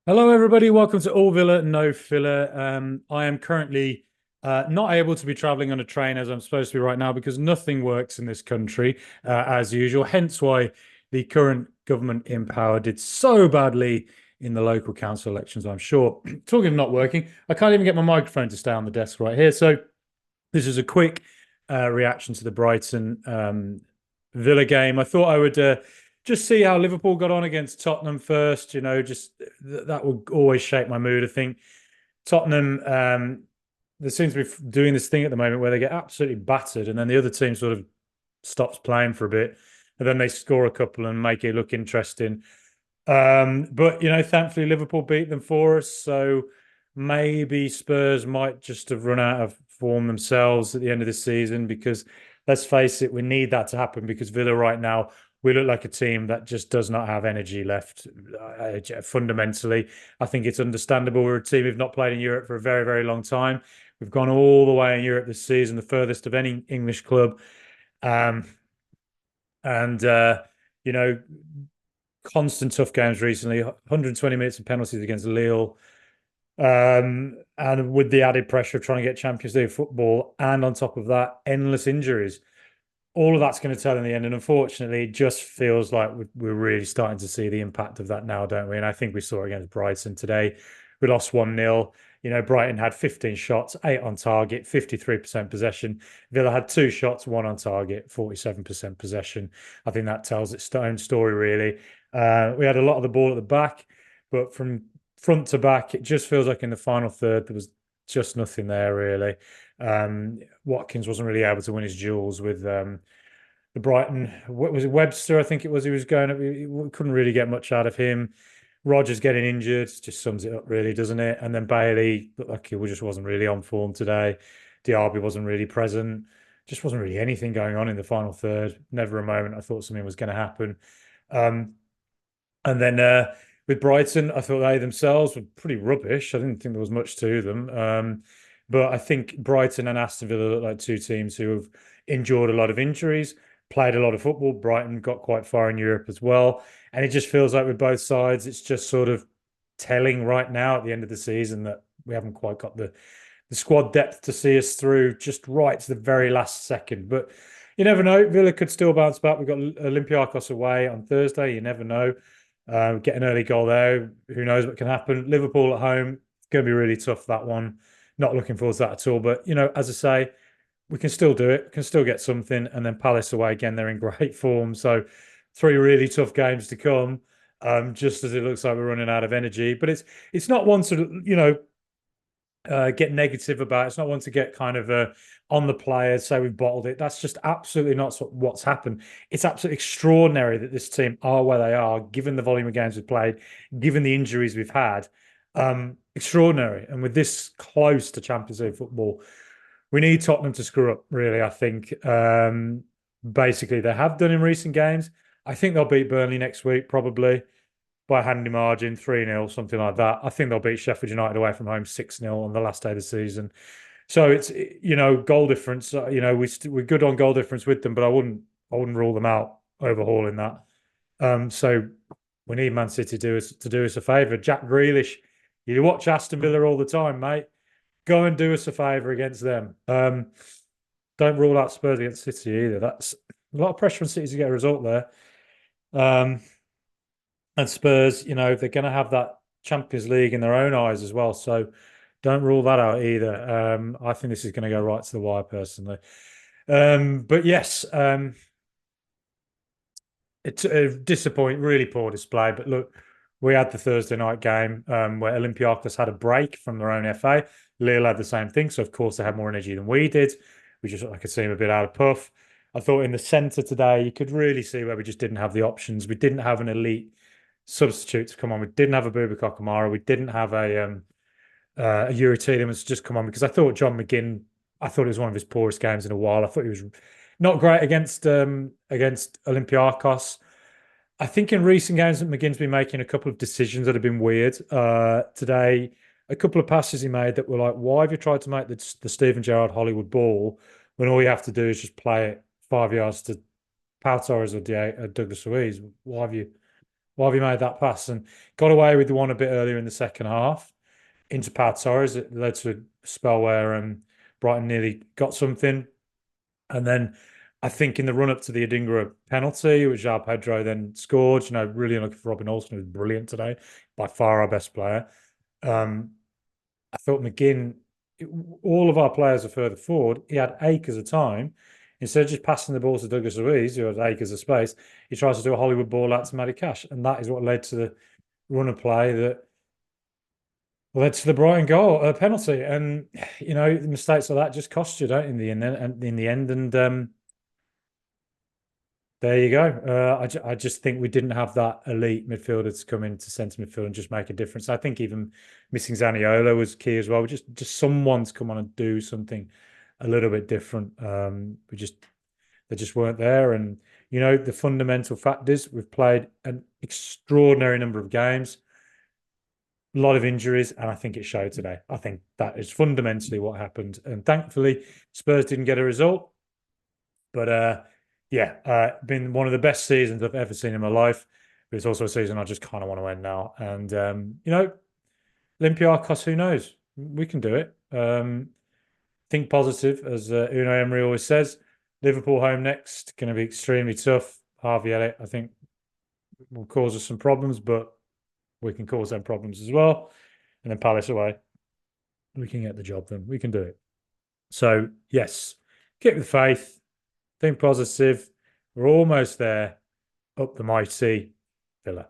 Hello, everybody. Welcome to All Villa, No Filler. I am currently not able to be traveling on a train as I'm supposed to be right now because nothing works in this country as usual. Hence why the current government in power did so badly in the local council elections, I'm sure. Talking of not working, I can't even get my microphone to stay on the desk right here. So this is a quick reaction to the Brighton Villa game. I thought I would just see how Liverpool got on against Tottenham first. Just that would always shape my mood. I think Tottenham, they seem to be doing this thing at the moment where they get absolutely battered, and then the other team sort of stops playing for a bit, and then they score a couple and make it look interesting. But thankfully Liverpool beat them for us, so maybe Spurs might just have run out of form themselves at the end of the season because let's face it, we need that to happen because Villa right now, we look like a team that just does not have energy left. Fundamentally, I think it's understandable. We're a team who've not played in Europe for a very, very long time. We've gone all the way in Europe this season, the furthest of any English club. Um, and you know, constant tough games recently, 120 minutes of penalties against Lille. And with the added pressure of trying to get Champions League football, and on top of that, endless injuries. All of that's going to tell in the end. And unfortunately, it just feels like we're really starting to see the impact of that now, don't we? And I think we saw it against Brighton today. We lost 1-0. Brighton had 15 shots, 8 on target, 53% possession. Villa had 2 shots, 1 on target, 47% possession. I think that tells its own story, really. We had a lot of the ball at the back, but from front to back, it just feels like in the final third, there was just nothing there, really. Watkins wasn't really able to win his duels with the Brighton. What was it, Webster? I think it was. He was going. We couldn't really get much out of him. Rogers getting injured just sums it up, really, doesn't it? And then Bailey looked like he just wasn't really on form today. Diaby wasn't really present. Just wasn't really anything going on in the final third. Never a moment I thought something was going to happen. Um, and then with Brighton, I thought they themselves were pretty rubbish. I didn't think there was much to them. But I think Brighton and Aston Villa look like two teams who have endured a lot of injuries, played a lot of football. Brighton got quite far in Europe as well. And it just feels like with both sides, it's just sort of telling right now at the end of the season that we haven't quite got the squad depth to see us through just right to the very last second. But you never know. Villa could still bounce back. We've got Olympiacos away on Thursday. You never know. Get an early goal there. Who knows what can happen? Liverpool at home. It's going to be really tough, that one. Not looking forward to that at all. But, as I say, we can still do it. We can still get something. And then Palace away again. They're in great form. So 3 really tough games to come. Just as it looks like we're running out of energy. But it's not one to, get negative about. It's not one to get kind of on the players, say we've bottled it. That's just absolutely not what's happened. It's absolutely extraordinary that this team are where they are, given the volume of games we've played, given the injuries we've had. Extraordinary. And with this close to Champions League football, we need Tottenham to screw up, really, I think. Basically, they have done in recent games. I think they'll beat Burnley next week, probably by a handy margin, 3-0, something like that. I think they'll beat Sheffield United away from home 6-0 on the last day of the season. So it's goal difference. We're good on goal difference with them, but I wouldn't rule them out overhauling that. So we need Man City to do us a favour. Jack Grealish, you watch Aston Villa all the time, mate. Go and do us a favour against them. Don't rule out Spurs against City either. That's a lot of pressure on City to get a result there. And Spurs, they're going to have that Champions League in their own eyes as well. So don't rule that out either. I think this is going to go right to the wire, personally. But yes, it's a disappointing, really poor display. But look, we had the Thursday night game where Olympiacos had a break from their own FA. Lille had the same thing. So, of course, they had more energy than we did. We just, I could see them a bit out of puff. I thought in the centre today, you could really see where we just didn't have the options. We didn't have an elite substitute to come on. We didn't have a Boubacar Kamara. We didn't have a Yuri Tielemans just come on because I thought John McGinn. I thought it was one of his poorest games in a while. I thought he was not great against Olympiacos. I think in recent games that McGinn's been making a couple of decisions that have been weird. Today, a couple of passes he made that were like, why have you tried to make the Steven Gerrard Hollywood ball when all you have to do is just play it 5 yards to Pau Torres or Douglas Luiz? Why have you Why have you made that pass? And got away with the one a bit earlier in the second half into Pad Torres. It led to a spell where Brighton nearly got something. And then I think in the run up to the Adingra penalty, which João Pedro then scored, really unlucky for Robin Olsen, who was brilliant today, by far our best player. I thought McGinn, all of our players are further forward. He had acres of time. Instead of just passing the ball to Douglas Luiz, who had acres of space, he tries to do a Hollywood ball out to Matty Cash. And that is what led to the run of play that led to the Brighton goal, penalty. And, the mistakes like that just cost you, don't in the end. And there you go. I just think we didn't have that elite midfielder to come into centre midfield and just make a difference. I think even missing Zaniolo was key as well. Just someone to come on and do something a little bit different. They just weren't there. And the fundamental fact is we've played an extraordinary number of games, a lot of injuries, and I think it showed today. I think that is fundamentally what happened. And thankfully, Spurs didn't get a result, but. Been one of the best seasons I've ever seen in my life. But it's also a season I just kind of want to end now. And Olympiacos, who knows? We can do it. Think positive, as Unai Emery always says. Liverpool home next, going to be extremely tough. Harvey Elliott, I think, will cause us some problems, but we can cause them problems as well. And then Palace away, we can get the job done. We can do it. So yes, keep with faith. Think positive. We're almost there. Up the mighty Villa.